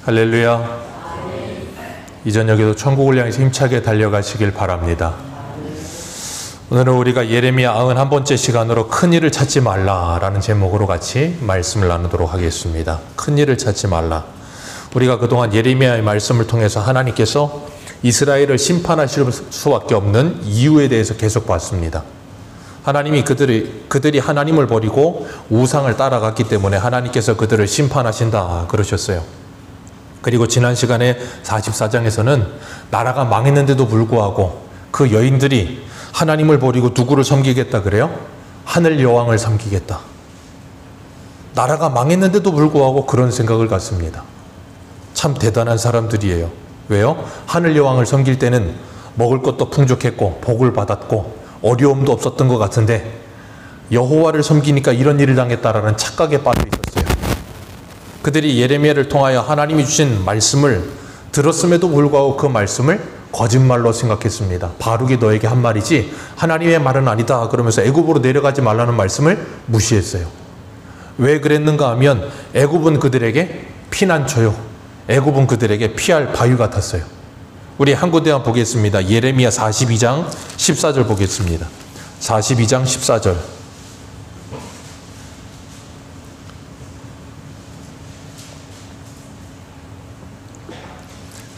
할렐루야. 이 저녁에도 천국을 향해서 힘차게 달려가시길 바랍니다. 오늘은 우리가 예레미야 91번째 시간으로 큰일을 찾지 말라라는 제목으로 같이 말씀을 나누도록 하겠습니다. 큰일을 찾지 말라. 우리가 그동안 예레미야의 말씀을 통해서 하나님께서 이스라엘을 심판하실 수밖에 없는 이유에 대해서 계속 봤습니다. 하나님이 그들이 하나님을 버리고 우상을 따라갔기 때문에 하나님께서 그들을 심판하신다 그러셨어요. 그리고 지난 시간에 44장에서는 나라가 망했는데도 불구하고 그 여인들이 하나님을 버리고 누구를 섬기겠다 그래요? 하늘 여왕을 섬기겠다. 나라가 망했는데도 불구하고 그런 생각을 갖습니다. 참 대단한 사람들이에요. 왜요? 하늘 여왕을 섬길 때는 먹을 것도 풍족했고 복을 받았고 어려움도 없었던 것 같은데 여호와를 섬기니까 이런 일을 당했다라는 착각에 빠져 있었어요. 그들이 예레미야를 통하여 하나님이 주신 말씀을 들었음에도 불구하고 그 말씀을 거짓말로 생각했습니다. 바룩이 너에게 한 말이지 하나님의 말은 아니다 그러면서 애굽으로 내려가지 말라는 말씀을 무시했어요. 왜 그랬는가 하면 애굽은 그들에게 피난처요, 애굽은 그들에게 피할 바위 같았어요. 우리 한 군데만 보겠습니다. 예레미야 42장 14절 보겠습니다. 42장 14절.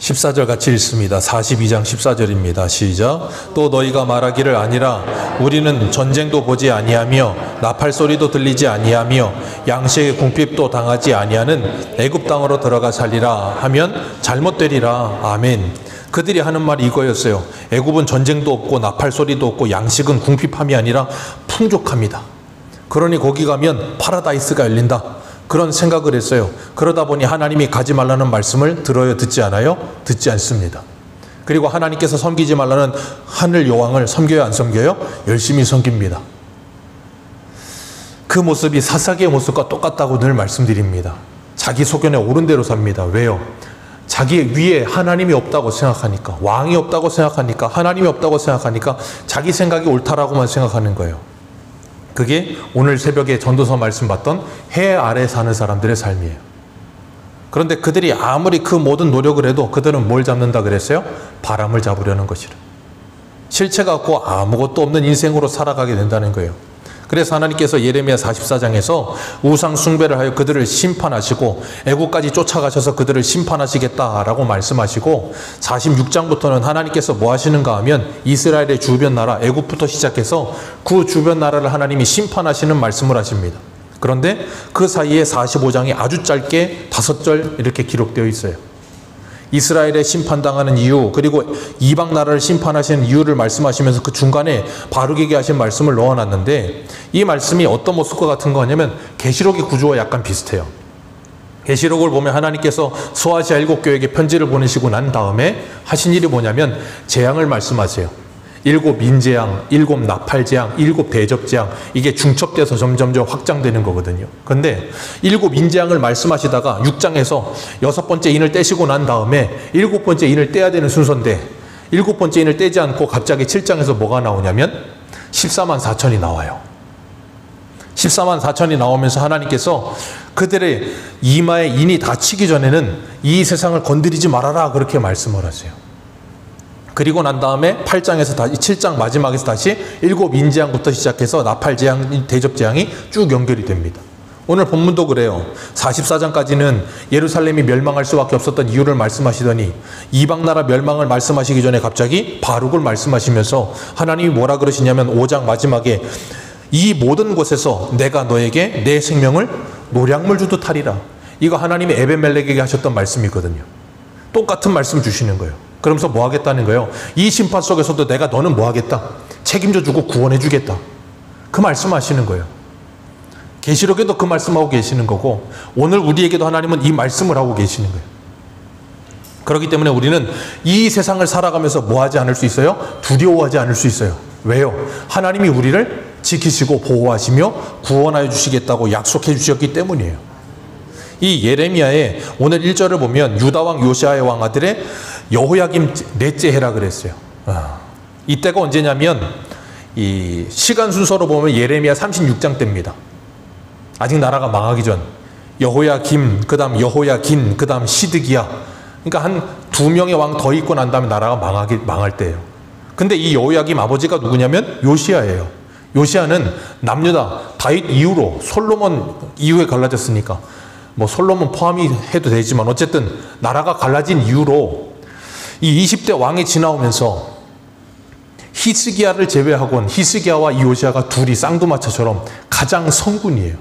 14절 같이 읽습니다. 42장 14절입니다. 시작. 또 너희가 말하기를 아니라 우리는 전쟁도 보지 아니하며 나팔 소리도 들리지 아니하며 양식의 궁핍도 당하지 아니하는 애굽 땅으로 들어가 살리라 하면 잘못되리라. 아멘. 그들이 하는 말이 이거였어요. 애굽은 전쟁도 없고 나팔 소리도 없고 양식은 궁핍함이 아니라 풍족합니다. 그러니 거기 가면 파라다이스가 열린다. 그런 생각을 했어요. 그러다 보니 하나님이 가지 말라는 말씀을 들어요? 듣지 않아요? 듣지 않습니다. 그리고 하나님께서 섬기지 말라는 하늘 여왕을 섬겨요? 안 섬겨요? 열심히 섬깁니다. 그 모습이 사사기의 모습과 똑같다고 늘 말씀드립니다. 자기 소견에 옳은 대로 삽니다. 왜요? 자기 위에 하나님이 없다고 생각하니까, 왕이 없다고 생각하니까, 하나님이 없다고 생각하니까 자기 생각이 옳다라고만 생각하는 거예요. 그게 오늘 새벽에 전도서 말씀 봤던 해 아래 사는 사람들의 삶이에요. 그런데 그들이 아무리 그 모든 노력을 해도 그들은 뭘 잡는다 그랬어요? 바람을 잡으려는 것이라. 실체가 없고 아무것도 없는 인생으로 살아가게 된다는 거예요. 그래서 하나님께서 예레미야 44장에서 우상 숭배를 하여 그들을 심판하시고 애국까지 쫓아가셔서 그들을 심판하시겠다라고 말씀하시고 46장부터는 하나님께서 뭐 하시는가 하면 이스라엘의 주변 나라 애국부터 시작해서 그 주변 나라를 하나님이 심판하시는 말씀을 하십니다. 그런데 그 사이에 45장이 아주 짧게 5절 이렇게 기록되어 있어요. 이스라엘에 심판당하는 이유, 그리고 이방 나라를 심판하시는 이유를 말씀하시면서 그 중간에 바룩에게 하신 말씀을 넣어놨는데 이 말씀이 어떤 모습과 같은 거냐면 계시록의 구조와 약간 비슷해요. 계시록을 보면 하나님께서 소아시아 7교회에게 편지를 보내시고 난 다음에 하신 일이 뭐냐면 재앙을 말씀하세요. 7 인재앙, 7 나팔재앙, 7 대접재앙, 이게 중첩돼서 점점점 확장되는 거거든요. 그런데 7 인재앙을 말씀하시다가 6장에서 6번째 인을 떼시고 난 다음에 7번째 인을 떼야 되는 순서인데 7번째 인을 떼지 않고 갑자기 7장에서 뭐가 나오냐면 14만 4천이 나와요. 14만 4천이 나오면서 하나님께서 그들의 이마에 인이 닫히기 전에는 이 세상을 건드리지 말아라 그렇게 말씀을 하세요. 그리고 난 다음에 8장에서 다시 7장 마지막에서 다시 7 인재앙부터 시작해서 나팔재앙, 대접재앙이 쭉 연결이 됩니다. 오늘 본문도 그래요. 44장까지는 예루살렘이 멸망할 수밖에 없었던 이유를 말씀하시더니 이방 나라 멸망을 말씀하시기 전에 갑자기 바룩을 말씀하시면서 하나님이 뭐라 그러시냐면 5장 마지막에 이 모든 곳에서 내가 너에게 내 생명을 노량물 주듯 하리라. 이거 하나님이 에베멜렉에게 하셨던 말씀이거든요. 똑같은 말씀 주시는 거예요. 그러면서 뭐 하겠다는 거예요? 이 심판 속에서도 내가 너는 뭐 하겠다? 책임져 주고 구원해 주겠다. 그 말씀하시는 거예요. 계시록에도 그 말씀하고 계시는 거고 오늘 우리에게도 하나님은 이 말씀을 하고 계시는 거예요. 그렇기 때문에 우리는 이 세상을 살아가면서 뭐 하지 않을 수 있어요? 두려워하지 않을 수 있어요. 왜요? 하나님이 우리를 지키시고 보호하시며 구원하여 주시겠다고 약속해 주셨기 때문이에요. 이 예레미야의 오늘 1절을 보면 유다왕 요시아의 왕 아들의 여호야김 넷째 해라 그랬어요. 이때가 언제냐면 이 시간 순서로 보면 예레미야 36장 때입니다. 아직 나라가 망하기 전 여호야김, 그 다음 여호야긴, 그 다음 시드기야. 그러니까 한 2명의 왕 더 있고 난 다음에 나라가 망할 때예요. 근데 이 여호야김 아버지가 누구냐면 요시야예요. 요시야는 남유다 다윗 이후로 솔로몬 이후에 갈라졌으니까 뭐 솔로몬 포함이 해도 되지만 어쨌든 나라가 갈라진 이후로 이 20대 왕이 지나오면서 히스기야를 제외하고는 히스기야와 이 요시야가 둘이 쌍두마차처럼 가장 성군이에요.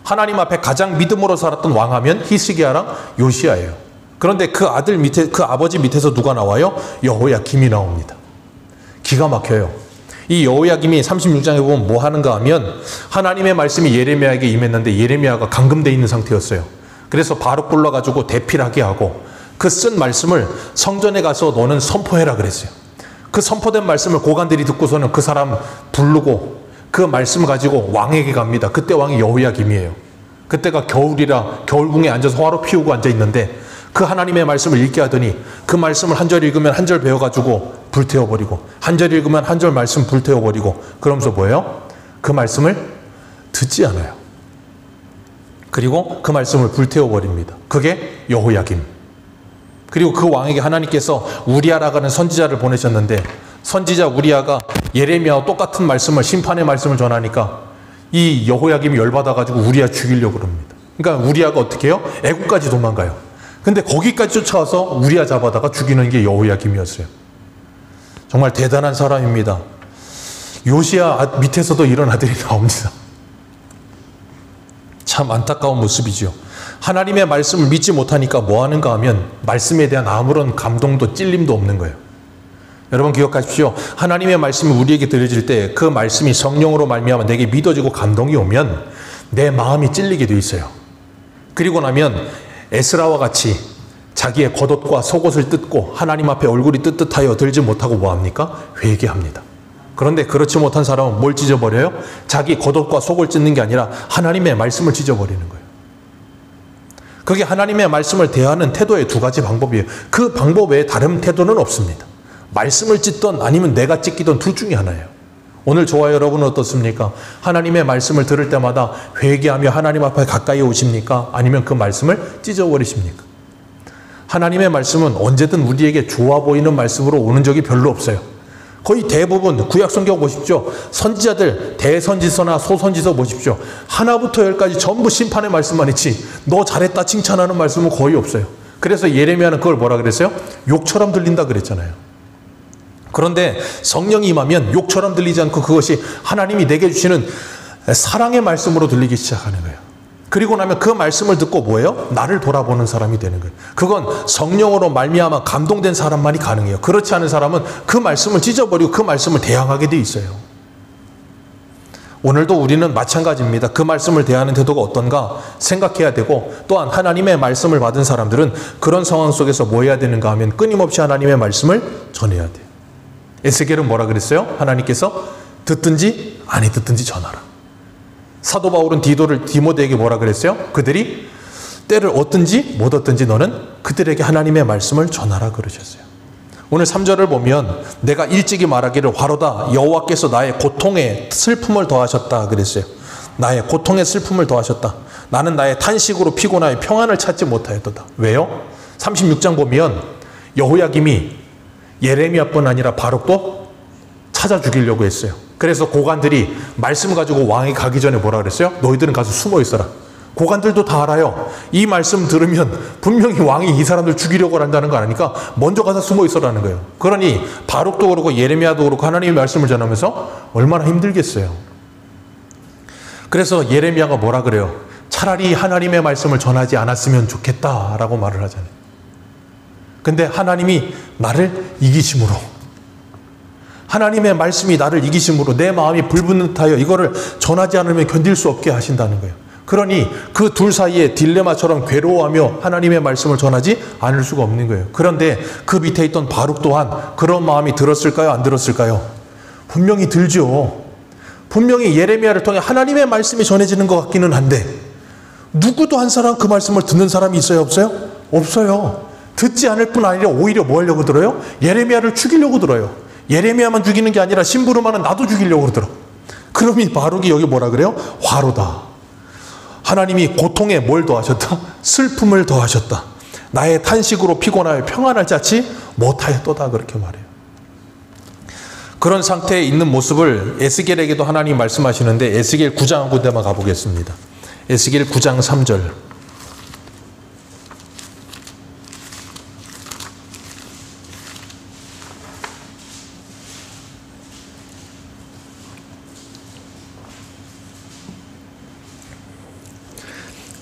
하나님 앞에 가장 믿음으로 살았던 왕하면 히스기야랑 요시야예요. 그런데 그 아들 밑에, 그 아버지 밑에서 누가 나와요? 여호야김이 나옵니다. 기가 막혀요. 이 여호야김이 36장에 보면 뭐 하는가 하면 하나님의 말씀이 예레미야에게 임했는데 예레미야가 감금되어 있는 상태였어요. 그래서 바룩 불러가지고 대필하게 하고 그 쓴 말씀을 성전에 가서 너는 선포해라 그랬어요. 그 선포된 말씀을 고관들이 듣고서는 그 사람 부르고 그 말씀을 가지고 왕에게 갑니다. 그때 왕이 여호야김이에요. 그때가 겨울이라 겨울궁에 앉아서 화로 피우고 앉아있는데 그 하나님의 말씀을 읽게 하더니 그 말씀을 한 절 읽으면 한 절 배워가지고 불태워버리고 한 절 읽으면 한 절 말씀 불태워버리고 그러면서 뭐예요? 그 말씀을 듣지 않아요. 그리고 그 말씀을 불태워버립니다. 그게 여호야김. 그리고 그 왕에게 하나님께서 우리아라고 하는 선지자를 보내셨는데 선지자 우리아가 예레미야와 똑같은 말씀을 심판의 말씀을 전하니까 이 여호야김이 열받아가지고 우리아 죽이려고 그럽니다. 그러니까 우리아가 어떻게 해요? 애국까지 도망가요. 근데 거기까지 쫓아와서 우리아 잡아다가 죽이는 게 여호야김이었어요. 정말 대단한 사람입니다. 요시야 밑에서도 이런 아들이 나옵니다. 참 안타까운 모습이죠. 하나님의 말씀을 믿지 못하니까 뭐 하는가 하면 말씀에 대한 아무런 감동도 찔림도 없는 거예요. 여러분 기억하십시오. 하나님의 말씀이 우리에게 들려질 때 그 말씀이 성령으로 말미암아 내게 믿어지고 감동이 오면 내 마음이 찔리게 돼 있어요. 그리고 나면 에스라와 같이 자기의 겉옷과 속옷을 뜯고 하나님 앞에 얼굴이 뜨뜻하여 들지 못하고 뭐합니까? 회개합니다. 그런데 그렇지 못한 사람은 뭘 찢어버려요? 자기 겉옷과 속을 찢는 게 아니라 하나님의 말씀을 찢어버리는 거예요. 그게 하나님의 말씀을 대하는 태도의 두 가지 방법이에요. 그 방법 외에 다른 태도는 없습니다. 말씀을 찢던 아니면 내가 찢기던 둘 중에 하나예요. 오늘 저와 여러분은 어떻습니까? 하나님의 말씀을 들을 때마다 회개하며 하나님 앞에 가까이 오십니까? 아니면 그 말씀을 찢어버리십니까? 하나님의 말씀은 언제든 우리에게 좋아 보이는 말씀으로 오는 적이 별로 없어요. 거의 대부분 구약성경 보십시오. 선지자들 대선지서나 소선지서 보십시오. 하나부터 열까지 전부 심판의 말씀만 있지 너 잘했다 칭찬하는 말씀은 거의 없어요. 그래서 예레미야는 그걸 뭐라 그랬어요? 욕처럼 들린다 그랬잖아요. 그런데 성령이 임하면 욕처럼 들리지 않고 그것이 하나님이 내게 주시는 사랑의 말씀으로 들리기 시작하는 거예요. 그리고 나면 그 말씀을 듣고 뭐예요? 나를 돌아보는 사람이 되는 거예요. 그건 성령으로 말미암아 감동된 사람만이 가능해요. 그렇지 않은 사람은 그 말씀을 찢어버리고 그 말씀을 대항하게 돼 있어요. 오늘도 우리는 마찬가지입니다. 그 말씀을 대하는 태도가 어떤가 생각해야 되고 또한 하나님의 말씀을 받은 사람들은 그런 상황 속에서 뭐 해야 되는가 하면 끊임없이 하나님의 말씀을 전해야 돼요. 에스겔은 뭐라 그랬어요? 하나님께서 듣든지 아니 듣든지 전하라. 사도 바울은 디모데에게 뭐라 그랬어요? 그들이 때를 얻든지 못 얻든지 너는 그들에게 하나님의 말씀을 전하라 그러셨어요. 오늘 3절을 보면 내가 일찍이 말하기를 화로다 여호와께서 나의 고통에 슬픔을 더하셨다 그랬어요. 나의 고통에 슬픔을 더하셨다. 나는 나의 탄식으로 피곤하여 평안을 찾지 못하였도다. 왜요? 36장 보면 여호야김이 예레미야뿐 아니라 바룩도 찾아 죽이려고 했어요. 그래서 고관들이 말씀 가지고 왕이 가기 전에 뭐라 그랬어요? 너희들은 가서 숨어 있어라. 고관들도 다 알아요. 이 말씀 들으면 분명히 왕이 이 사람들 죽이려고 한다는 거 아니까 먼저 가서 숨어 있어라는 거예요. 그러니 바룩도 그렇고 예레미야도 그렇고 하나님의 말씀을 전하면서 얼마나 힘들겠어요. 그래서 예레미야가 뭐라 그래요? 차라리 하나님의 말씀을 전하지 않았으면 좋겠다라고 말을 하잖아요. 근데 하나님이 나를 이기심으로 하나님의 말씀이 나를 이기심으로 내 마음이 불붙는 듯하여 이거를 전하지 않으면 견딜 수 없게 하신다는 거예요. 그러니 그 둘 사이에 딜레마처럼 괴로워하며 하나님의 말씀을 전하지 않을 수가 없는 거예요. 그런데 그 밑에 있던 바룩 또한 그런 마음이 들었을까요? 안 들었을까요? 분명히 들죠. 분명히 예레미야를 통해 하나님의 말씀이 전해지는 것 같기는 한데 누구도 한 사람 그 말씀을 듣는 사람이 있어요? 없어요? 없어요. 듣지 않을 뿐 아니라 오히려 뭐 하려고 들어요? 예레미야를 죽이려고 들어요. 예레미야만 죽이는 게 아니라 심부름하는 나도 죽이려고 그러더라. 그러면 바룩이 여기 뭐라 그래요? 화로다. 하나님이 고통에 뭘 더하셨다? 슬픔을 더하셨다. 나의 탄식으로 피곤하여 평안을 찾지 못하였도다. 그렇게 말해요. 그런 상태에 있는 모습을 에스겔에게도 하나님이 말씀하시는데 에스겔 9장 한 군데만 가보겠습니다. 에스겔 9장 3절.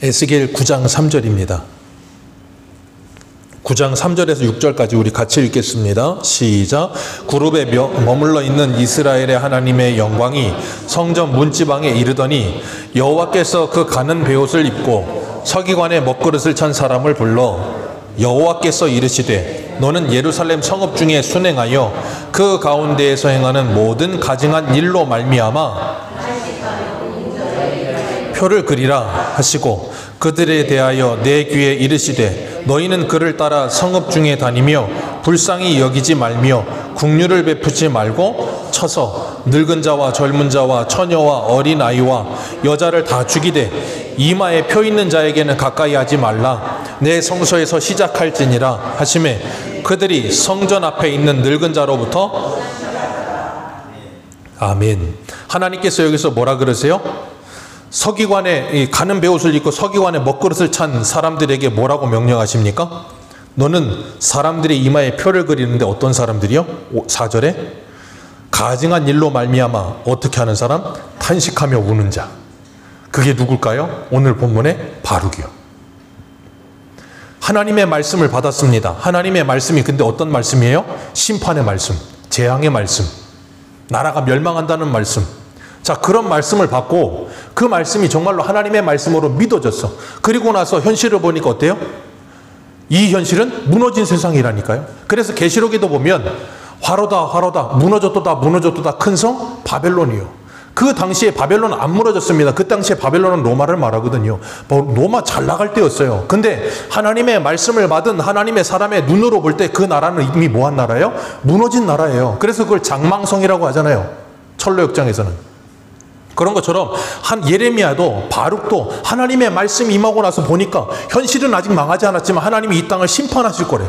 에스겔 9장 3절입니다. 9장 3절에서 6절까지 우리 같이 읽겠습니다. 시작. 그룹에 머물러 있는 이스라엘의 하나님의 영광이 성전 문지방에 이르더니 여호와께서 그 가는 베옷을 입고 서기관의 먹그릇을 찬 사람을 불러 여호와께서 이르시되 너는 예루살렘 성읍 중에 순행하여 그 가운데에서 행하는 모든 가증한 일로 말미암아 표를 그리라 하시고 그들에 대하여 내 귀에 이르시되 너희는 그를 따라 성읍 중에 다니며 불쌍히 여기지 말며 국류를 베푸지 말고 쳐서 늙은 자와 젊은 자와 처녀와 어린아이와 여자를 다 죽이되 이마에 표 있는 자에게는 가까이 하지 말라. 내 성소에서 시작할지니라 하시매 그들이 성전 앞에 있는 늙은 자로부터 아멘. 하나님께서 여기서 뭐라 그러세요? 서기관의 가는 베옷을 입고 서기관의 먹그릇을 찬 사람들에게 뭐라고 명령하십니까? 너는 사람들의 이마에 표를 그리는데 어떤 사람들이요? 4절에 가증한 일로 말미암아 어떻게 하는 사람? 탄식하며 우는 자. 그게 누굴까요? 오늘 본문의 바룩이요. 하나님의 말씀을 받았습니다. 하나님의 말씀이 근데 어떤 말씀이에요? 심판의 말씀, 재앙의 말씀, 나라가 멸망한다는 말씀. 자, 그런 말씀을 받고 그 말씀이 정말로 하나님의 말씀으로 믿어졌어. 그리고 나서 현실을 보니까 어때요? 이 현실은 무너진 세상이라니까요. 그래서 계시록에도 보면 화로다 화로다 무너졌도다 무너졌도다 큰 성 바벨론이요. 그 당시에 바벨론은 안 무너졌습니다. 그 당시에 바벨론은 로마를 말하거든요. 로마 잘 나갈 때였어요. 근데 하나님의 말씀을 받은 하나님의 사람의 눈으로 볼 때 그 나라는 이미 뭐한 나라예요? 무너진 나라예요. 그래서 그걸 장망성이라고 하잖아요. 철로역장에서는. 그런 것처럼 한 예레미야도 바룩도 하나님의 말씀이 임하고 나서 보니까 현실은 아직 망하지 않았지만 하나님이 이 땅을 심판하실 거래.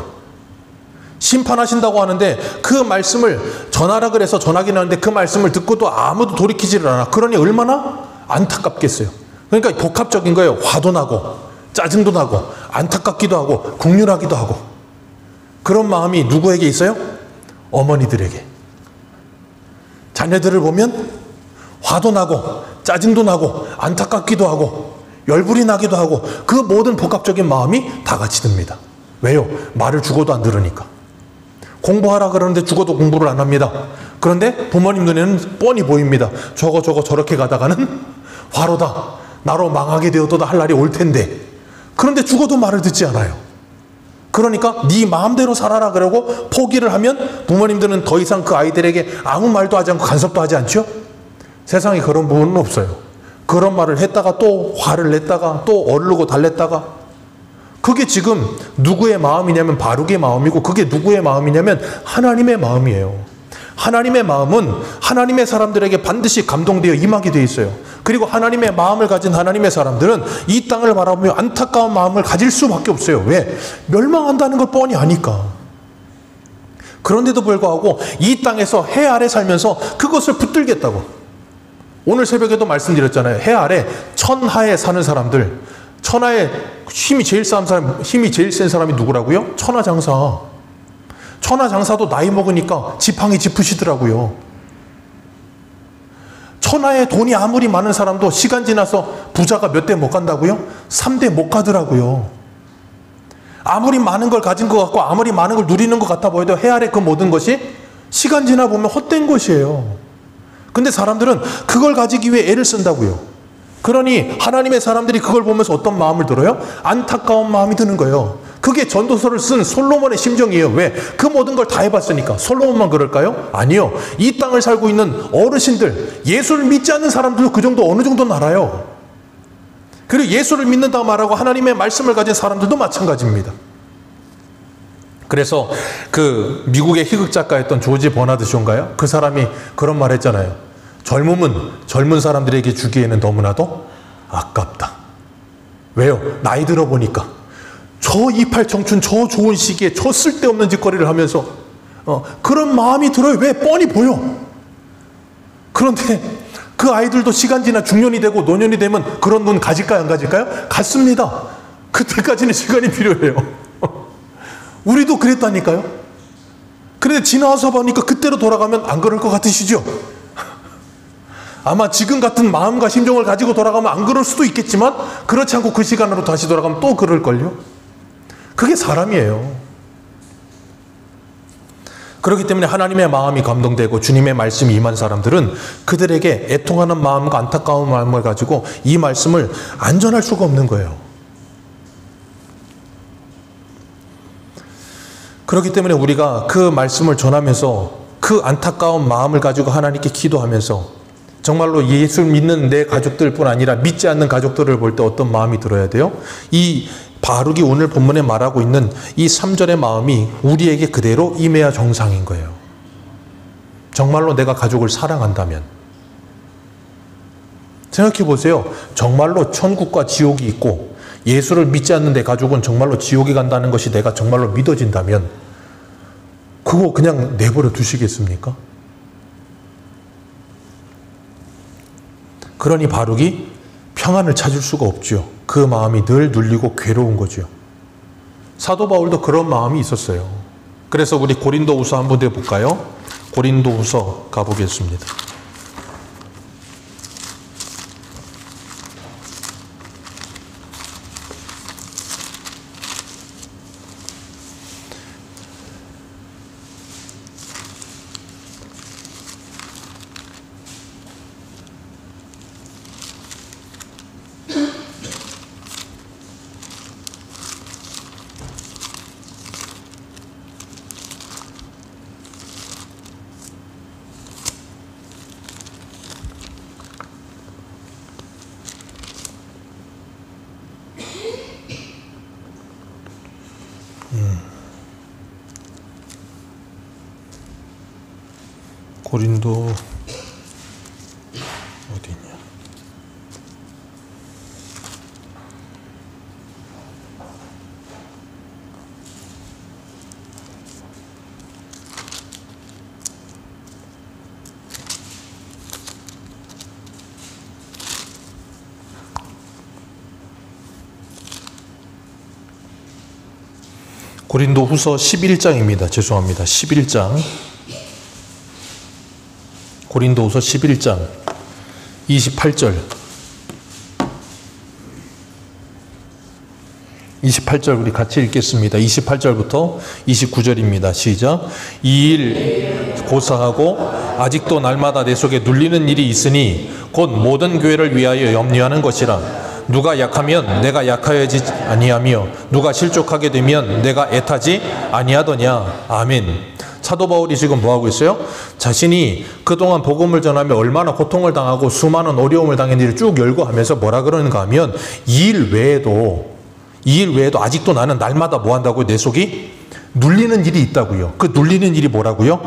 심판하신다고 하는데 그 말씀을 전하라 그래서 전하긴 하는데 그 말씀을 듣고도 아무도 돌이키지를 않아. 그러니 얼마나 안타깝겠어요. 그러니까 복합적인 거예요. 화도 나고 짜증도 나고 안타깝기도 하고 국률하기도 하고. 그런 마음이 누구에게 있어요? 어머니들에게. 자녀들을 보면 화도 나고 짜증도 나고 안타깝기도 하고 열불이 나기도 하고 그 모든 복합적인 마음이 다 같이 듭니다. 왜요? 말을 죽어도 안 들으니까. 공부하라 그러는데 죽어도 공부를 안 합니다. 그런데 부모님 눈에는 뻔히 보입니다. 저거 저렇게 가다가는 화로다. 나로 망하게 되어도다 할 날이 올 텐데. 그런데 죽어도 말을 듣지 않아요. 그러니까 네 마음대로 살아라 그러고 포기를 하면 부모님들은 더 이상 그 아이들에게 아무 말도 하지 않고 간섭도 하지 않죠? 세상에 그런 부분은 없어요. 그런 말을 했다가 또 화를 냈다가 또 어르고 달랬다가 그게 지금 누구의 마음이냐면 바룩의 마음이고 그게 누구의 마음이냐면 하나님의 마음이에요. 하나님의 마음은 하나님의 사람들에게 반드시 감동되어 임하게 되어 있어요. 그리고 하나님의 마음을 가진 하나님의 사람들은 이 땅을 바라보며 안타까운 마음을 가질 수밖에 없어요. 왜? 멸망한다는 걸 뻔히 아니까. 그런데도 불구하고 이 땅에서 해 아래 살면서 그것을 붙들겠다고. 오늘 새벽에도 말씀드렸잖아요. 해 아래 천하에 사는 사람들, 천하에 힘이 제일 센 사람이 누구라고요? 천하장사. 천하장사도 나이 먹으니까 지팡이 짚으시더라고요. 천하에 돈이 아무리 많은 사람도 시간 지나서 부자가 몇 대 못 간다고요? 3대 못 가더라고요. 아무리 많은 걸 가진 것 같고 아무리 많은 걸 누리는 것 같아 보여도 해 아래 그 모든 것이 시간 지나 보면 헛된 것이에요. 근데 사람들은 그걸 가지기 위해 애를 쓴다고요. 그러니 하나님의 사람들이 그걸 보면서 어떤 마음을 들어요? 안타까운 마음이 드는 거예요. 그게 전도서를 쓴 솔로몬의 심정이에요. 왜? 그 모든 걸 다 해봤으니까. 솔로몬만 그럴까요? 아니요. 이 땅을 살고 있는 어르신들, 예수를 믿지 않는 사람들도 그 정도 어느 정도는 알아요. 그리고 예수를 믿는다 말하고 하나님의 말씀을 가진 사람들도 마찬가지입니다. 그래서 그 미국의 희극 작가였던 조지 버나드 쇼인가요? 그 사람이 그런 말 했잖아요. 젊음은 젊은 사람들에게 주기에는 너무나도 아깝다. 왜요? 나이 들어보니까. 저 이팔 청춘, 저 좋은 시기에 저 쓸데없는 짓거리를 하면서 그런 마음이 들어요. 왜? 뻔히 보여. 그런데 그 아이들도 시간 지나 중년이 되고 노년이 되면 그런 돈 가질까요? 안 가질까요? 갖습니다. 그때까지는 시간이 필요해요. 우리도 그랬다니까요. 그런데 지나와서 보니까 그때로 돌아가면 안 그럴 것 같으시죠? 아마 지금 같은 마음과 심정을 가지고 돌아가면 안 그럴 수도 있겠지만 그렇지 않고 그 시간으로 다시 돌아가면 또 그럴걸요. 그게 사람이에요. 그렇기 때문에 하나님의 마음이 감동되고 주님의 말씀이 임한 사람들은 그들에게 애통하는 마음과 안타까운 마음을 가지고 이 말씀을 안 전할 수가 없는 거예요. 그렇기 때문에 우리가 그 말씀을 전하면서 그 안타까운 마음을 가지고 하나님께 기도하면서 정말로 예수 믿는 내 가족들뿐 아니라 믿지 않는 가족들을 볼 때 어떤 마음이 들어야 돼요? 이 바룩이 오늘 본문에 말하고 있는 이 3절의 마음이 우리에게 그대로 임해야 정상인 거예요. 정말로 내가 가족을 사랑한다면. 생각해 보세요. 정말로 천국과 지옥이 있고 예수를 믿지 않는 내 가족은 정말로 지옥에 간다는 것이 내가 정말로 믿어진다면 그거 그냥 내버려 두시겠습니까? 그러니 바룩이 평안을 찾을 수가 없죠. 그 마음이 늘 눌리고 괴로운 거죠. 사도 바울도 그런 마음이 있었어요. 그래서 우리 고린도후서 한번 해볼까요? 고린도후서 가보겠습니다. 고린도 어디 있냐? 고린도후서 11장입니다. 죄송합니다. 11장. 고린도후서 11장 28절 28절 우리 같이 읽겠습니다. 28절부터 29절입니다. 시작. 이 일 고사하고 아직도 날마다 내 속에 눌리는 일이 있으니 곧 모든 교회를 위하여 염려하는 것이라. 누가 약하면 내가 약하여지 아니하며 누가 실족하게 되면 내가 애타지 아니하더냐. 아멘. 사도 바울이 지금 뭐하고 있어요? 자신이 그동안 복음을 전하며 얼마나 고통을 당하고 수많은 어려움을 당했는지를 쭉 열거하면서 뭐라 그러는가 하면 이 일 외에도 아직도 나는 날마다 뭐 한다고요? 내 속이 눌리는 일이 있다고요. 그 눌리는 일이 뭐라고요?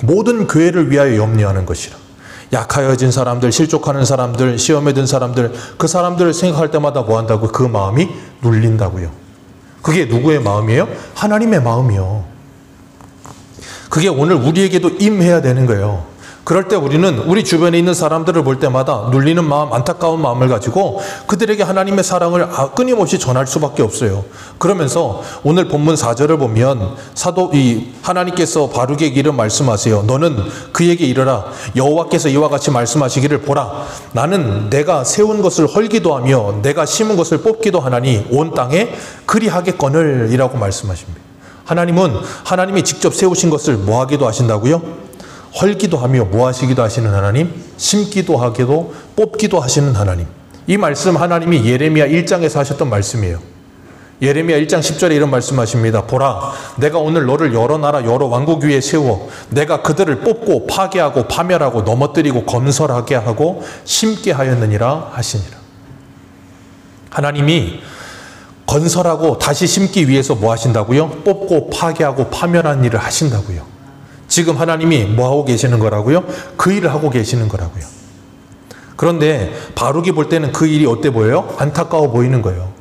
모든 교회를 위하여 염려하는 것이라. 약하여진 사람들, 실족하는 사람들, 시험에 든 사람들, 그 사람들을 생각할 때마다 뭐 한다고? 그 마음이 눌린다고요. 그게 누구의 마음이에요? 하나님의 마음이요. 그게 오늘 우리에게도 임해야 되는 거예요. 그럴 때 우리는 우리 주변에 있는 사람들을 볼 때마다 눌리는 마음, 안타까운 마음을 가지고 그들에게 하나님의 사랑을 끊임없이 전할 수밖에 없어요. 그러면서 오늘 본문 4절을 보면 하나님께서 바룩에게 이런 말씀하세요. 너는 그에게 이르라. 여호와께서 이와 같이 말씀하시기를 보라. 나는 내가 세운 것을 헐기도 하며 내가 심은 것을 뽑기도 하나니 온 땅에 그리하겠거늘 이라고 말씀하십니다. 하나님은 하나님이 직접 세우신 것을 뭐 하기도 하신다고요? 헐기도 하며 뭐 하시기도 하시는 하나님? 심기도 하기도 뽑기도 하시는 하나님. 이 말씀 하나님이 예레미야 1장에서 하셨던 말씀이에요. 예레미야 1장 10절에 이런 말씀하십니다. 보라, 내가 오늘 너를 여러 나라 여러 왕국 위에 세워 내가 그들을 뽑고 파괴하고 파멸하고 넘어뜨리고 건설하게 하고 심게 하였느니라 하시니라. 하나님이 건설하고 다시 심기 위해서 뭐 하신다고요? 뽑고 파괴하고 파멸하는 일을 하신다고요. 지금 하나님이 뭐 하고 계시는 거라고요? 그 일을 하고 계시는 거라고요. 그런데 바룩이 볼 때는 그 일이 어때 보여요? 안타까워 보이는 거예요.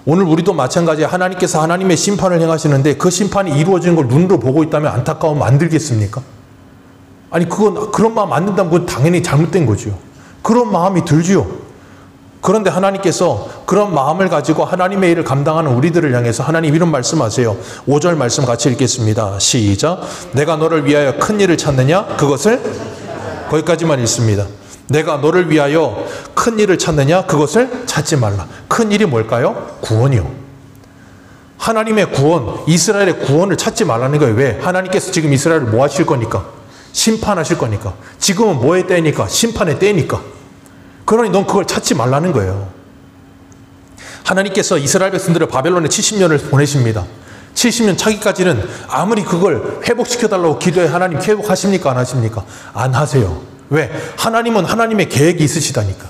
오늘 우리도 마찬가지에 하나님께서 하나님의 심판을 행하시는데 그 심판이 이루어지는 걸 눈으로 보고 있다면 안타까움 안 들겠습니까? 아니 그런 마음 안 든다면 그건 당연히 잘못된 거죠. 그런 마음이 들지요. 그런데 하나님께서 그런 마음을 가지고 하나님의 일을 감당하는 우리들을 향해서 하나님 이런 말씀하세요. 5절 말씀 같이 읽겠습니다. 시작. 내가 너를 위하여 큰 일을 찾느냐? 그것을 거기까지만 읽습니다. 내가 너를 위하여 큰 일을 찾느냐? 그것을 찾지 말라. 큰 일이 뭘까요? 구원이요. 하나님의 구원, 이스라엘의 구원을 찾지 말라는 거예요. 왜? 하나님께서 지금 이스라엘을 뭐 하실 거니까? 심판하실 거니까. 지금은 뭐의 때니까? 심판의 때니까. 그러니 넌 그걸 찾지 말라는 거예요. 하나님께서 이스라엘 백성들을 바벨론에 70년을 보내십니다. 70년 차기까지는 아무리 그걸 회복시켜달라고 기도해 하나님 회복하십니까? 안 하십니까? 안 하세요. 왜? 하나님은 하나님의 계획이 있으시다니까.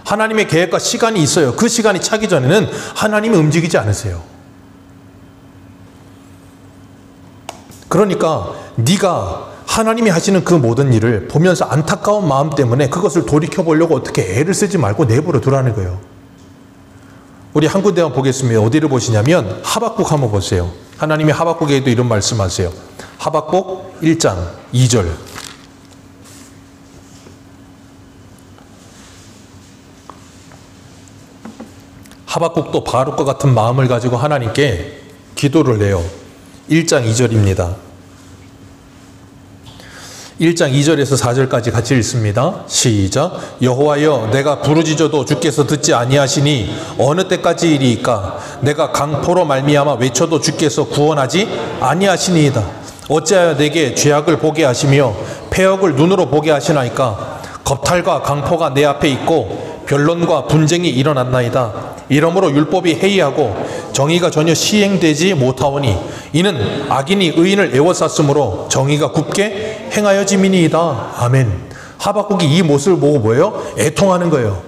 하나님의 계획과 시간이 있어요. 그 시간이 차기 전에는 하나님이 움직이지 않으세요. 그러니까 네가 하나님이 하시는 그 모든 일을 보면서 안타까운 마음 때문에 그것을 돌이켜보려고 어떻게 애를 쓰지 말고 내버려 두라는 거예요. 우리 한 군데만 보겠습니다. 어디를 보시냐면 하박국 한번 보세요. 하나님이 하박국에도 이런 말씀하세요. 하박국 1장 2절. 하박국도 바룩과 같은 마음을 가지고 하나님께 기도를 해요. 1장 2절입니다. 1장 2절에서 4절까지 같이 읽습니다. 시작. 여호와여 내가 부르짖어도 주께서 듣지 아니하시니 어느 때까지 이리이까? 내가 강포로 말미암아 외쳐도 주께서 구원하지 아니하시니이다. 어찌하여 내게 죄악을 보게 하시며 패역을 눈으로 보게 하시나이까? 겁탈과 강포가 내 앞에 있고 변론과 분쟁이 일어났나이다. 이러므로 율법이 해이하고 정의가 전혀 시행되지 못하오니 이는 악인이 의인을 애워쌌으므로 정의가 굽게 행하여짐이니이다. 아멘. 하박국이 이 모습을 보고 뭐예요? 애통하는 거예요.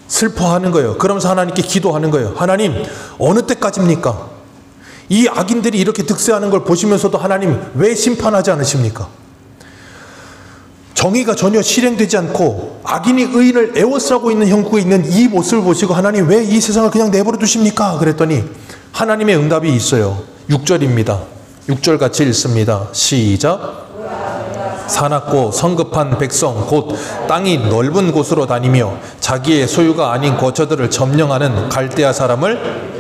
슬퍼하는 거예요. 그러면서 하나님께 기도하는 거예요. 하나님 어느 때까지입니까? 이 악인들이 이렇게 득세하는 걸 보시면서도 하나님 왜 심판하지 않으십니까? 정의가 전혀 실행되지 않고 악인이 의인을 애워싸고 있는 형국에 있는 이 모습을 보시고 하나님 왜 이 세상을 그냥 내버려 두십니까? 그랬더니 하나님의 응답이 있어요. 6절입니다. 6절 같이 읽습니다. 시작. 사납고 성급한 백성 곧 땅이 넓은 곳으로 다니며 자기의 소유가 아닌 거처들을 점령하는 갈대아 사람을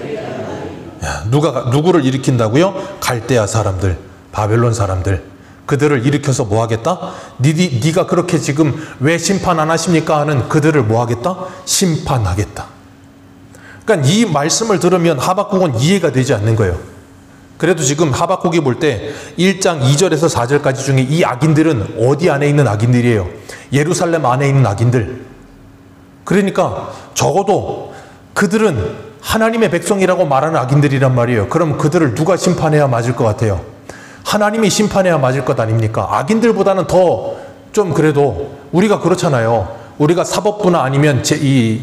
누구를 일으킨다고요? 갈대아 사람들, 바벨론 사람들. 그들을 일으켜서 뭐 하겠다? 네가 그렇게 지금 왜 심판 안 하십니까? 하는 그들을 뭐 하겠다? 심판하겠다. 그러니까 이 말씀을 들으면 하박국은 이해가 되지 않는 거예요. 그래도 지금 하박국이 볼 때 1장 2절에서 4절까지 중에 이 악인들은 어디 안에 있는 악인들이에요? 예루살렘 안에 있는 악인들. 그러니까 적어도 그들은 하나님의 백성이라고 말하는 악인들이란 말이에요. 그럼 그들을 누가 심판해야 맞을 것 같아요? 하나님이 심판해야 맞을 것 아닙니까? 악인들보다는 더 좀 그래도 우리가 그렇잖아요. 우리가 사법부나 아니면 이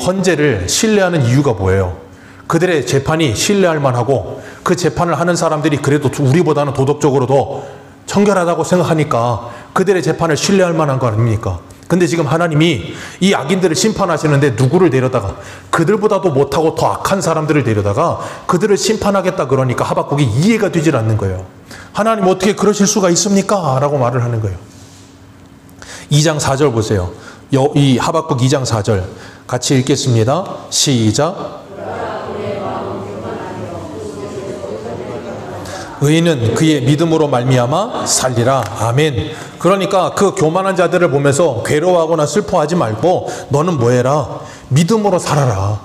헌재를 신뢰하는 이유가 뭐예요? 그들의 재판이 신뢰할 만하고 그 재판을 하는 사람들이 그래도 우리보다는 도덕적으로 더 청결하다고 생각하니까 그들의 재판을 신뢰할 만한 거 아닙니까? 근데 지금 하나님이 이 악인들을 심판하시는데 누구를 데려다가 그들보다도 못하고 더 악한 사람들을 데려다가 그들을 심판하겠다 그러니까 하박국이 이해가 되질 않는 거예요. 하나님 어떻게 그러실 수가 있습니까? 라고 말을 하는 거예요. 2장 4절 보세요. 이 하박국 2장 4절 같이 읽겠습니다. 시작. 의인은 그의 믿음으로 말미암아 살리라. 아멘. 그러니까 그 교만한 자들을 보면서 괴로워하거나 슬퍼하지 말고 너는 뭐해라? 믿음으로 살아라.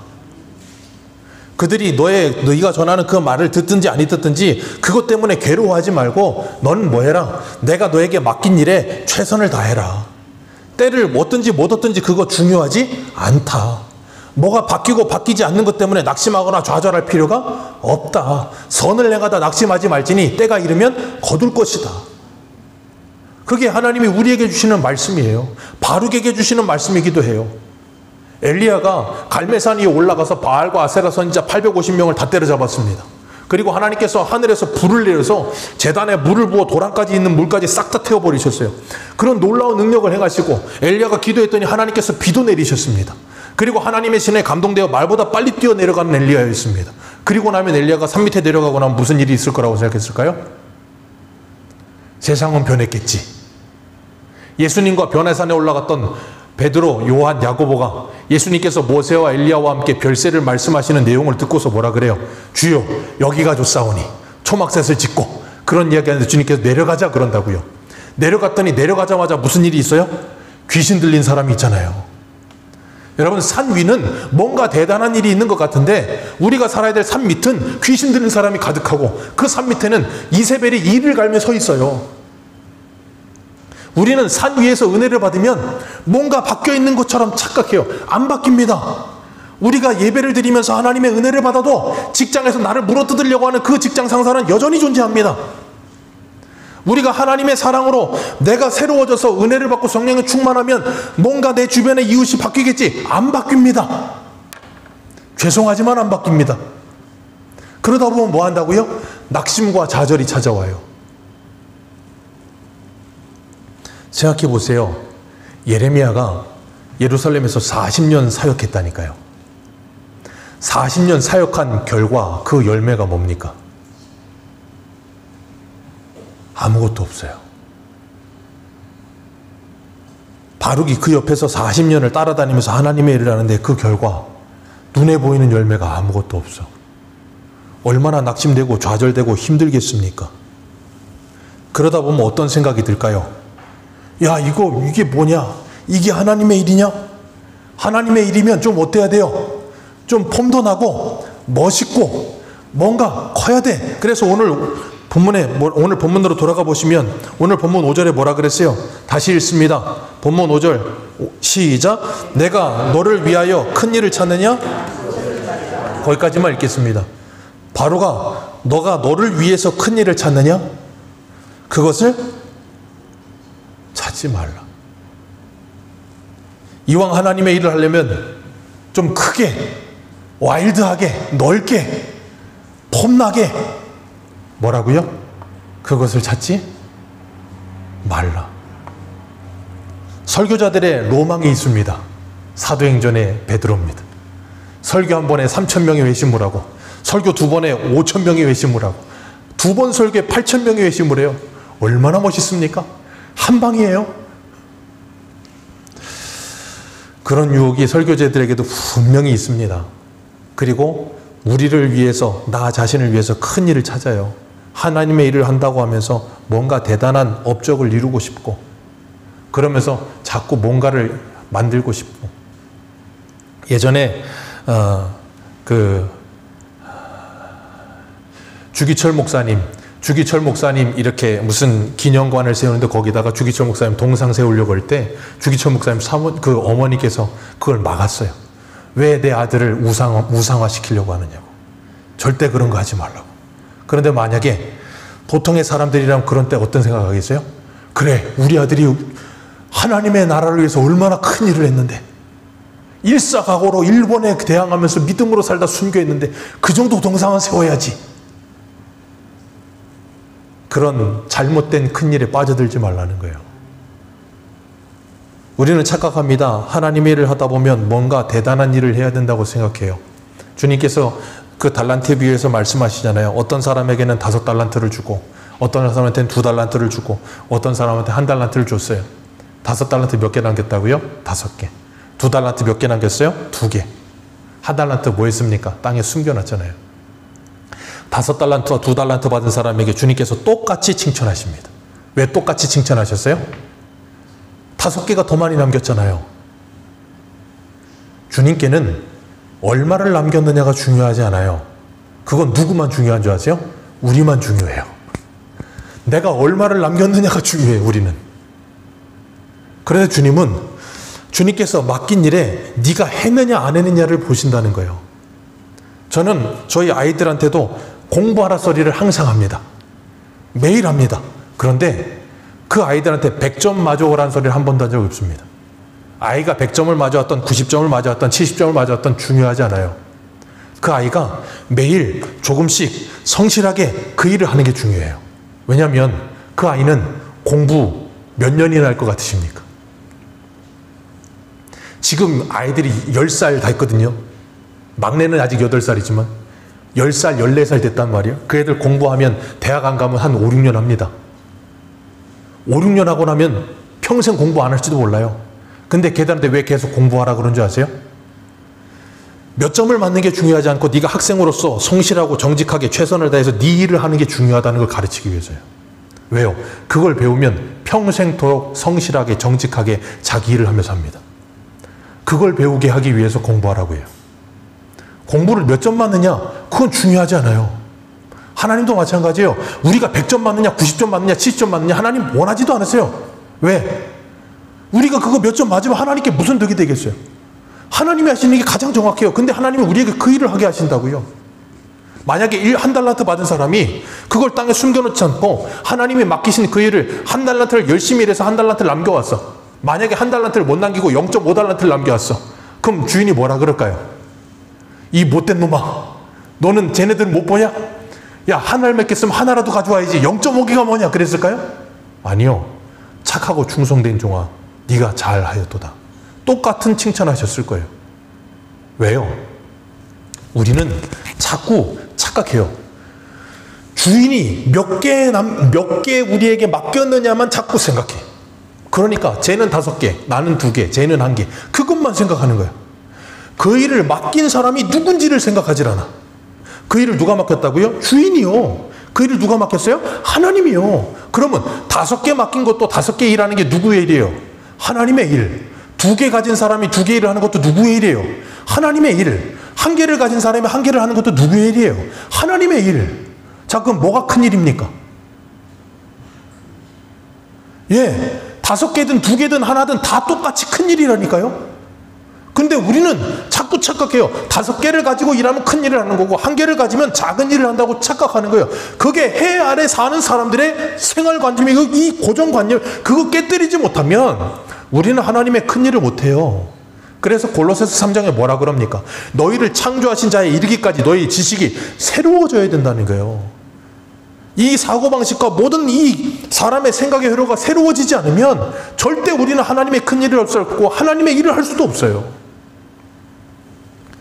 그들이 너희가 전하는 그 말을 듣든지 아니 듣든지 그것 때문에 괴로워하지 말고 너는 뭐해라? 내가 너에게 맡긴 일에 최선을 다해라. 때를 얻든지 못 얻든지 그거 중요하지 않다. 뭐가 바뀌고 바뀌지 않는 것 때문에 낙심하거나 좌절할 필요가 없다. 선을 행하다 낙심하지 말지니 때가 이르면 거둘 것이다. 그게 하나님이 우리에게 주시는 말씀이에요. 바룩에게 주시는 말씀이기도 해요. 엘리야가 갈멜산 위에 올라가서 바알과 아세라 선지자 850명을 다 때려잡았습니다. 그리고 하나님께서 하늘에서 불을 내려서 제단에 물을 부어 도랑까지 있는 물까지 싹 다 태워버리셨어요. 그런 놀라운 능력을 행하시고 엘리야가 기도했더니 하나님께서 비도 내리셨습니다. 그리고 하나님의 신에 감동되어 말보다 빨리 뛰어내려가는 엘리야였습니다. 그리고 나면 엘리야가 산 밑에 내려가고 나면 무슨 일이 있을 거라고 생각했을까요? 세상은 변했겠지. 예수님과 변화산에 올라갔던 베드로, 요한, 야고보가 예수님께서 모세와 엘리야와 함께 별세를 말씀하시는 내용을 듣고서 뭐라 그래요? 주여, 여기가 좋사오니 초막셋을 짓고, 그런 이야기하는데 주님께서 내려가자 그런다고요. 내려갔더니 내려가자마자 무슨 일이 있어요? 귀신 들린 사람이 있잖아요. 여러분, 산 위는 뭔가 대단한 일이 있는 것 같은데 우리가 살아야 될 산 밑은 귀신 들린 사람이 가득하고 그 산 밑에는 이세벨이 이를 갈며 서 있어요. 우리는 산 위에서 은혜를 받으면 뭔가 바뀌어 있는 것처럼 착각해요. 안 바뀝니다. 우리가 예배를 드리면서 하나님의 은혜를 받아도 직장에서 나를 물어뜯으려고 하는 그 직장 상사는 여전히 존재합니다. 우리가 하나님의 사랑으로 내가 새로워져서 은혜를 받고 성령에 충만하면 뭔가 내 주변의 이웃이 바뀌겠지. 안 바뀝니다. 죄송하지만 안 바뀝니다. 그러다 보면 뭐 한다고요? 낙심과 좌절이 찾아와요. 생각해 보세요. 예레미야가 예루살렘에서 40년 사역했다니까요. 40년 사역한 결과 그 열매가 뭡니까? 아무것도 없어요. 바룩이 그 옆에서 40년을 따라다니면서 하나님의 일을 하는데 그 결과 눈에 보이는 열매가 아무것도 없어. 얼마나 낙심되고 좌절되고 힘들겠습니까? 그러다 보면 어떤 생각이 들까요? 야, 이게 뭐냐? 이게 하나님의 일이냐? 하나님의 일이면 좀 어때야 돼요? 좀 폼도 나고 멋있고 뭔가 커야 돼. 그래서 오늘 본문으로 돌아가 보시면 오늘 본문 5절에 뭐라 그랬어요? 다시 읽습니다. 본문 5절 시작. 내가 너를 위하여 큰 일을 찾느냐? 거기까지만 읽겠습니다. 바로가 너가 너를 위해서 큰 일을 찾느냐? 그것을 찾지 말라. 이왕 하나님의 일을 하려면 좀 크게, 와일드하게, 넓게, 폼나게 뭐라고요? 그것을 찾지 말라. 설교자들의 로망이 있습니다. 사도행전의 베드로입니다. 설교 한 번에 3,000명이 회심을 하고, 설교 두 번에 5,000명이 회심을 하고, 두 번 설교에 8,000명이 회심을 해요. 얼마나 멋있습니까? 한 방이에요. 그런 유혹이 설교자들에게도 분명히 있습니다. 그리고 우리를 위해서, 나 자신을 위해서 큰 일을 찾아요. 하나님의 일을 한다고 하면서 뭔가 대단한 업적을 이루고 싶고, 그러면서 자꾸 뭔가를 만들고 싶고. 예전에 주기철 목사님 이렇게 무슨 기념관을 세우는데 거기다가 주기철 목사님 동상 세우려고 할 때 주기철 목사님 그 어머니께서 그걸 막았어요. 왜 내 아들을 우상화시키려고 하느냐고. 절대 그런 거 하지 말라고. 그런데 만약에 보통의 사람들이라면 그런 때 어떤 생각하겠어요? 그래, 우리 아들이 하나님의 나라를 위해서 얼마나 큰 일을 했는데, 일사각오로 일본에 대항하면서 믿음으로 살다 순교했는데 그 정도 동상은 세워야지. 그런 잘못된 큰 일에 빠져들지 말라는 거예요. 우리는 착각합니다. 하나님의 일을 하다 보면 뭔가 대단한 일을 해야 된다고 생각해요. 주님께서 그 달란트에 비유해서 말씀하시잖아요. 어떤 사람에게는 5달란트를 주고, 어떤 사람한테는 2달란트를 주고, 어떤 사람한테 1달란트를 줬어요. 5달란트 몇 개 남겼다고요? 5개. 2달란트 몇 개 남겼어요? 2개. 1달란트 뭐 했습니까? 땅에 숨겨놨잖아요. 5달란트와 2달란트 받은 사람에게 주님께서 똑같이 칭찬하십니다. 왜 똑같이 칭찬하셨어요? 5개가 더 많이 남겼잖아요. 주님께는 얼마를 남겼느냐가 중요하지 않아요. 그건 누구만 중요한 줄 아세요? 우리만 중요해요. 내가 얼마를 남겼느냐가 중요해요, 우리는. 그래서 주님께서 맡긴 일에 네가 했느냐 안 했느냐를 보신다는 거예요. 저는 저희 아이들한테도 공부하라 소리를 항상 합니다. 매일 합니다. 그런데 그 아이들한테 100점 맞아오라는 소리를 한 번도 한 적이 없습니다. 아이가 100점을 맞아왔던 90점을 맞아왔던 70점을 맞아왔던 중요하지 않아요. 그 아이가 매일 조금씩 성실하게 그 일을 하는 게 중요해요. 왜냐하면 그 아이는 공부 몇 년이나 할 것 같으십니까? 지금 아이들이 10살 다 있거든요. 막내는 아직 8살이지만 10살, 14살 됐단 말이에요. 그 애들 공부하면 대학 안 가면 한 5, 6년 합니다. 5, 6년 하고 나면 평생 공부 안 할지도 몰라요. 근데 걔들한테 왜 계속 공부하라 그런 줄 아세요? 몇 점을 맞는 게 중요하지 않고 네가 학생으로서 성실하고 정직하게 최선을 다해서 네 일을 하는 게 중요하다는 걸 가르치기 위해서요. 왜요? 그걸 배우면 평생토록 성실하게 정직하게 자기 일을 하면서 합니다. 그걸 배우게 하기 위해서 공부하라고 해요. 공부를 몇 점 맞느냐? 그건 중요하지 않아요. 하나님도 마찬가지예요. 우리가 100점 맞느냐, 90점 맞느냐, 70점 맞느냐 하나님 원하지도 않으세요. 왜? 우리가 그거 몇 점 맞으면 하나님께 무슨 덕이 되겠어요? 하나님이 하시는 게 가장 정확해요. 근데 하나님이 우리에게 그 일을 하게 하신다고요. 만약에 한 달란트 받은 사람이 그걸 땅에 숨겨놓지 않고 하나님이 맡기신 그 일을 한 달란트를 열심히 일해서 한 달란트를 남겨왔어. 만약에 한 달란트를 못 남기고 0.5달란트를 남겨왔어. 그럼 주인이 뭐라 그럴까요? 이 못된 놈아, 너는 쟤네들 못 보냐? 야, 하나를 맺겠으면 하나라도 가져와야지. 0.5개가 뭐냐? 그랬을까요? 아니요. 착하고 충성된 종아, 네가 잘하였도다. 똑같은 칭찬하셨을 거예요. 왜요? 우리는 자꾸 착각해요. 주인이 몇 개 우리에게 맡겼느냐만 자꾸 생각해. 그러니까 쟤는 5개, 나는 2개, 쟤는 1개. 그것만 생각하는 거야. 그 일을 맡긴 사람이 누군지를 생각하질 않아. 그 일을 누가 맡겼다고요? 주인이요. 그 일을 누가 맡겼어요? 하나님이요. 그러면 5개 맡긴 것도 5개 일하는 게 누구의 일이에요? 하나님의 일. 2개 가진 사람이 2개 일을 하는 것도 누구의 일이에요? 하나님의 일. 1개를 가진 사람이 1개를 하는 것도 누구의 일이에요? 하나님의 일. 자, 그럼 뭐가 큰 일입니까? 예, 5개든 2개든 하나든 다 똑같이 큰 일이라니까요. 근데 우리는 자꾸 착각해요. 5개를 가지고 일하면 큰 일을 하는 거고 1개를 가지면 작은 일을 한다고 착각하는 거예요. 그게 해 아래 사는 사람들의 생활관념이고 이 고정관념, 그거 깨뜨리지 못하면 우리는 하나님의 큰 일을 못해요. 그래서 골로새서 3장에 뭐라 그럽니까? 너희를 창조하신 자에 이르기까지 너희 지식이 새로워져야 된다는 거예요. 이 사고방식과 모든 이 사람의 생각의 회로가 새로워지지 않으면 절대 우리는 하나님의 큰 일을 할 수 없고 하나님의 일을 할 수도 없어요.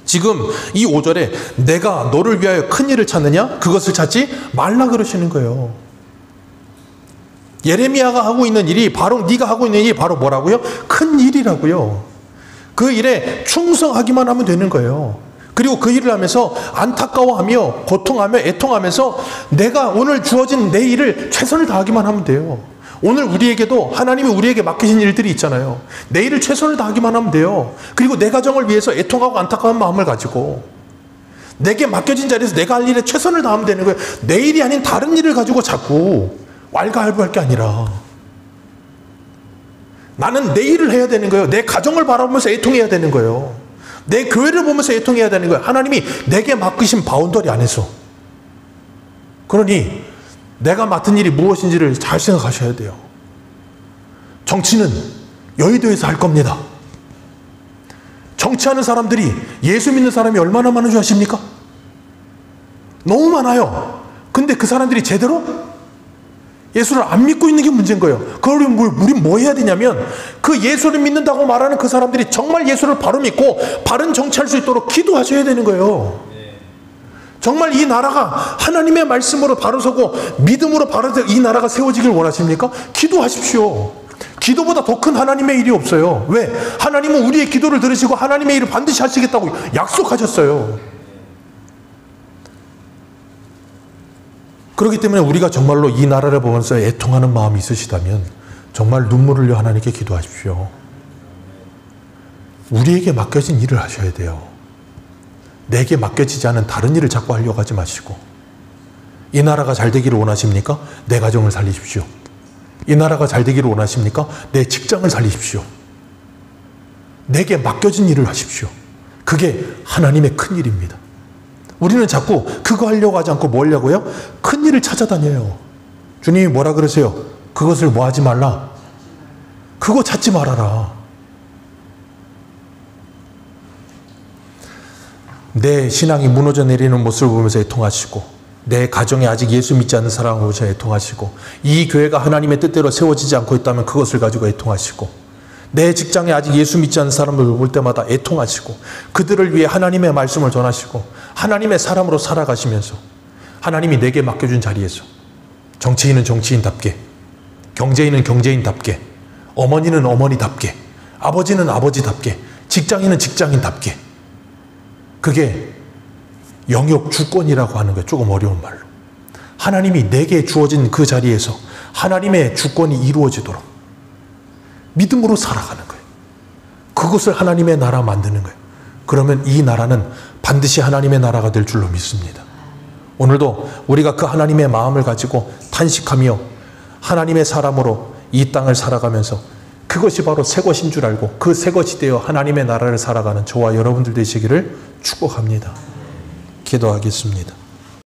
지금 이 5절에 내가 너를 위하여 큰 일을 찾느냐? 그것을 찾지 말라 그러시는 거예요. 예레미야가 하고 있는 일이 바로 네가 하고 있는 일이 바로 뭐라고요? 큰 일이라고요. 그 일에 충성하기만 하면 되는 거예요. 그리고 그 일을 하면서 안타까워하며 고통하며 애통하면서 내가 오늘 주어진 내 일을 최선을 다하기만 하면 돼요. 오늘 우리에게도 하나님이 우리에게 맡기신 일들이 있잖아요. 내 일을 최선을 다하기만 하면 돼요. 그리고 내 가정을 위해서 애통하고 안타까운 마음을 가지고 내게 맡겨진 자리에서 내가 할 일에 최선을 다하면 되는 거예요. 내 일이 아닌 다른 일을 가지고 자꾸 왈가왈부할 게 아니라 나는 내 일을 해야 되는 거예요. 내 가정을 바라보면서 애통해야 되는 거예요. 내 교회를 보면서 애통해야 되는 거예요. 하나님이 내게 맡기신 바운더리 안에서. 그러니 내가 맡은 일이 무엇인지를 잘 생각하셔야 돼요. 정치는 여의도에서 할 겁니다. 정치하는 사람들이 예수 믿는 사람이 얼마나 많은 줄 아십니까? 너무 많아요. 근데 그 사람들이 제대로 예수를 안 믿고 있는 게 문제인 거예요. 그러면 우린 뭐 해야 되냐면 그 예수를 믿는다고 말하는 그 사람들이 정말 예수를 바로 믿고 바른 정치할 수 있도록 기도하셔야 되는 거예요. 정말 이 나라가 하나님의 말씀으로 바로 서고 믿음으로 바로 이 나라가 세워지길 원하십니까? 기도하십시오. 기도보다 더 큰 하나님의 일이 없어요. 왜? 하나님은 우리의 기도를 들으시고 하나님의 일을 반드시 하시겠다고 약속하셨어요. 그렇기 때문에 우리가 정말로 이 나라를 보면서 애통하는 마음이 있으시다면 정말 눈물을 흘려 하나님께 기도하십시오. 우리에게 맡겨진 일을 하셔야 돼요. 내게 맡겨지지 않은 다른 일을 자꾸 하려고 하지 마시고, 이 나라가 잘 되기를 원하십니까? 내 가정을 살리십시오. 이 나라가 잘 되기를 원하십니까? 내 직장을 살리십시오. 내게 맡겨진 일을 하십시오. 그게 하나님의 큰 일입니다. 우리는 자꾸 그거 하려고 하지 않고 뭐 하려고요? 큰 일을 찾아다녀요. 주님이 뭐라 그러세요? 그것을 뭐 하지 말라? 그거 찾지 말아라. 내 신앙이 무너져 내리는 모습을 보면서 애통하시고, 내 가정에 아직 예수 믿지 않는 사람을 보면서 애통하시고, 이 교회가 하나님의 뜻대로 세워지지 않고 있다면 그것을 가지고 애통하시고, 내 직장에 아직 예수 믿지 않는 사람들을 볼 때마다 애통하시고 그들을 위해 하나님의 말씀을 전하시고 하나님의 사람으로 살아가시면서 하나님이 내게 맡겨준 자리에서 정치인은 정치인답게, 경제인은 경제인답게, 어머니는 어머니답게, 아버지는 아버지답게, 직장인은 직장인답게, 그게 영역 주권이라고 하는 거예요. 조금 어려운 말로. 하나님이 내게 주어진 그 자리에서 하나님의 주권이 이루어지도록 믿음으로 살아가는 거예요. 그것을 하나님의 나라 만드는 거예요. 그러면 이 나라는 반드시 하나님의 나라가 될 줄로 믿습니다. 오늘도 우리가 그 하나님의 마음을 가지고 탄식하며 하나님의 사람으로 이 땅을 살아가면서 그것이 바로 새 것인 줄 알고 그 새 것이 되어 하나님의 나라를 살아가는 저와 여러분들 되시기를 축복합니다. 기도하겠습니다.